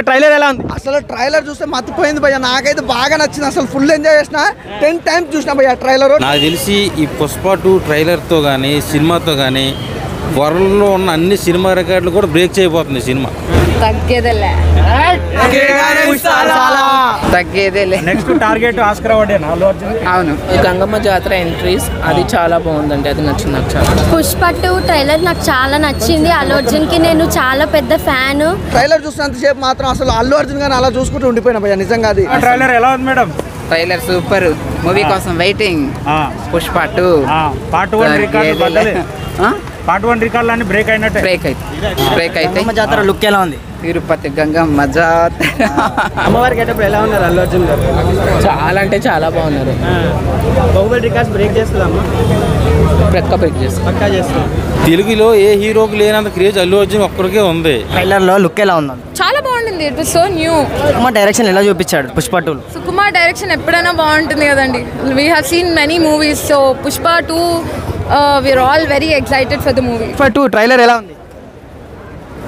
Trailer ఎలా ఉంది? అసలు ట్రైలర్ చూస్తే మతిపోయింది భయ్య. నాకైతే బాగా నచ్చింది. అసలు ఫుల్ ఎంజాయ్ చేసిన 10 times చూసిన భయ్య ట్రైలర్. నాకు తెలిసి ఈ పుష్ప 2 ట్రైలర్తో కానీ సినిమాతో కానీ వరల్డ్లో ఉన్న అన్ని సినిమా రికార్డులు కూడా బ్రేక్ చేయబోతుంది సినిమా. తగ్గేదేలే. నెక్స్ట్ టార్గెట్ ఆస్కార్ అవార్డేనా అల్లు అర్జున్? అవును. గంగమ్మ జాతర ఎంట్రీస్ అది చాలా బాగుందండి. అది నచ్చింది నాకు చాలా. పుష్ప 2 ట్రైలర్ నాకు చాలా నచ్చింది. అల్లు అర్జున్ కి నేను చాలా పెద్ద ఫ్యాన్. ట్రైలర్ చూసినంతసేపు మాత్రం అసలు అల్లు అర్జున్ గాని అలా చూసుకుంటూ ఉండిపోయినా భయ్య నిజంగా. అది ట్రైలర్ ఎలా ఉంది మేడం? Trailer super. మూవీ కోసం వెయిటింగ్. పుష్ప 2 పార్ట్ 1 రికార్డులు అన్ని బ్రేక్ అయినట్టే. బ్రేక్ అయితే జాతర లుక్ ఎలా ఉంది? తిరుపతి గంగమ్మ జాతర. అమ్మవారి గెటప్ ఎలా ఉన్నారు అల్లు అర్జున్ గారు? చాలా అంటే చాలా బాగున్నారు. బాహుబలి రికార్డ్స్ బ్రేక్ చేస్తుందమ్మా? బ్రేక్ చేస్తాం. పక్కా చేస్తాం. తెలుగులో ఏ హీరోకి లేనంత క్రేజ్ అల్లు అర్జున్ ఒక్కరికే ఉంది. ట్రైలర్ లో లుక్ ఎలా ఉంది? చాలా బాగుంటుంది. It was so new. Sukumar direction ఎలా చూపించాడు పుష్ప 2? సుకుమార్ డైరెక్షన్ ఎప్పుడైనా బాగుంటుంది కదండి. We have seen many movies. So Pushpa 2 we are all very excited for the movie. Pushpa 2 trailer ఎలా ఉంది?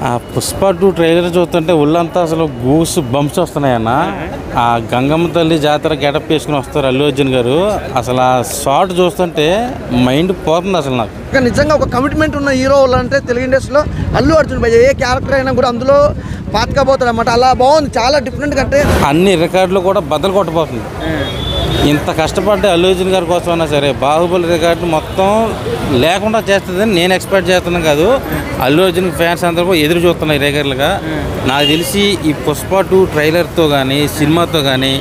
ఆ పుష్ప 2 ట్రైలర్ చూస్తుంటే ఒళ్ళంతా అసలు గూస్ బంప్స్ వస్తున్నాయన్న. ఆ గంగమ్మ తల్లి జాతర గెటప్ వేసుకుని వస్తారు అల్లు అర్జున్ గారు. అసలు ఆ షార్ట్ చూస్తుంటే మైండ్ పోతుంది అసలు నాకు. నిజంగా ఒక కమిట్మెంట్ ఉన్న హీరో అంటే తెలుగు ఇండస్ట్రీలో అల్లు అర్జున్ భయ్య. ఏ క్యారెక్టర్ అయినా కూడా అందులో పాతకపోతాడు అన్నమాట. అలా బాగుంది. చాలా డిఫరెంట్ కంటే అన్ని రికార్డులు కూడా బద్దలు కొట్టబోతుంది. ఇంత కష్టపడ్డ అల్లు అర్జున్ గారి కోసం అయినా సరే బాహుబలి రికార్డు మొత్తం లేకుండా చేస్తుందని నేను ఎక్స్పెక్ట్ చేస్తున్నాను కాదు. అల్లు అర్జున్ ఫ్యాన్స్ అందరూ కూడా ఎదురు చూస్తున్నాయి రెగ్యులర్గా. నాకు తెలిసి ఈ పుష్ప 2 ట్రైలర్తో కానీ సినిమాతో కానీ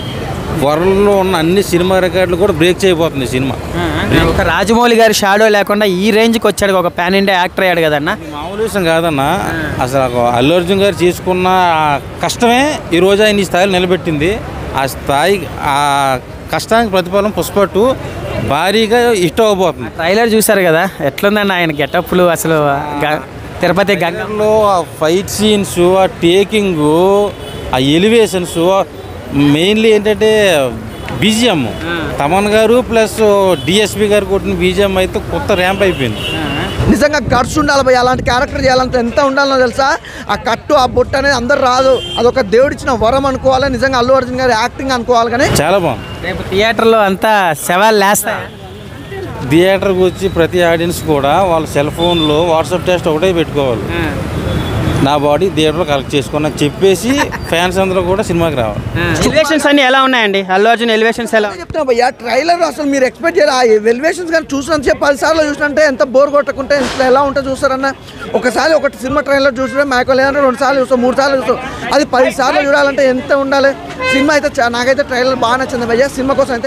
వరల్డ్లో ఉన్న అన్ని సినిమా రికార్డులు కూడా బ్రేక్ చేయబోతుంది సినిమా. ఒక రాజమౌళి గారి షాడో లేకుండా ఈ రేంజ్కి వచ్చాడు. ఒక పాన్ ఇండియా యాక్టర్ అయ్యాడు కదన్న. మామూలు విషయం కాదన్న. అసలు అల్లు అర్జున్ గారు చేసుకున్న కష్టమే ఈరోజు ఆయన ఈ స్థాయిలో నిలబెట్టింది. ఆ స్థాయి ఆ కష్టానికి ప్రతిఫలం పుష్ప 2 భారీగా ఇష్టం అవబోతుంది. ట్రైలర్ చూసారు కదా ఎట్లుందన్న ఆయన గెటప్లు? అసలు తిరుపతి గంగంలో ఆ ఫైట్ సీన్స్, ఆ టేకింగ్, ఆ ఎలివేషన్స్, మెయిన్లీ ఏంటంటే బీజిఎం తమన్ గారు ప్లస్ డిఎస్పి గారు కొట్టిన బీజిఎం అయితే కొత్త ర్యాంప్ అయిపోయింది. నిజంగా గట్స్ ఉండాలి భయ్య. అలాంటి క్యారెక్టర్ చేయాలంటే ఎంత ఉండాలో తెలుసా? ఆ కట్టు ఆ బొట్టు అనేది అందరు రాదు. అదొక దేవుడిచ్చిన వరం అనుకోవాలి. నిజంగా అల్లు అర్జున్ గారి యాక్టింగ్ అనుకోవాలి. కానీ చాలా బాగుంది. రేపు థియేటర్లో అంతా శవాలు లేస్తాయి. థియేటర్కి వచ్చి ప్రతి ఆడియన్స్ కూడా వాళ్ళ సెల్ ఫోన్లో వాట్సాప్ టెస్ట్ ఒకటే పెట్టుకోవాలి. నా బాడీ థియేటర్లో కలెక్ట్ చేసుకుని చెప్పేసి ఫ్యాన్స్ అందరూ కూడా సినిమాకి రావాలి. ఎలివేషన్స్ అన్ని ఎలా ఉన్నాయండి? అల్లు అర్జున్ ఎలివేషన్స్ ఎలా చెప్తున్నా భయ్య. ట్రైలర్ అసలు మీరు ఎక్స్పెక్ట్ చేయాలి. ఆ ఎలివేషన్స్ కానీ చూసినంత 10 సార్లు చూసినంటే ఎంత బోర్ కొట్టకుంటే ఇంట్లో ఎలా ఉంటే చూస్తారన్న. ఒకసారి ఒక సినిమా ట్రైలర్ చూసినా మైకో లేదంటే 2 సార్లు చూస్తాం, 3 సార్లు చూస్తాం. అది 10 సార్లు చూడాలంటే ఎంత ఉండాలి? సినిమా అయితే నాకైతే ట్రైలర్ బాగా నచ్చింది భయ్య. సినిమా కోసం అయితే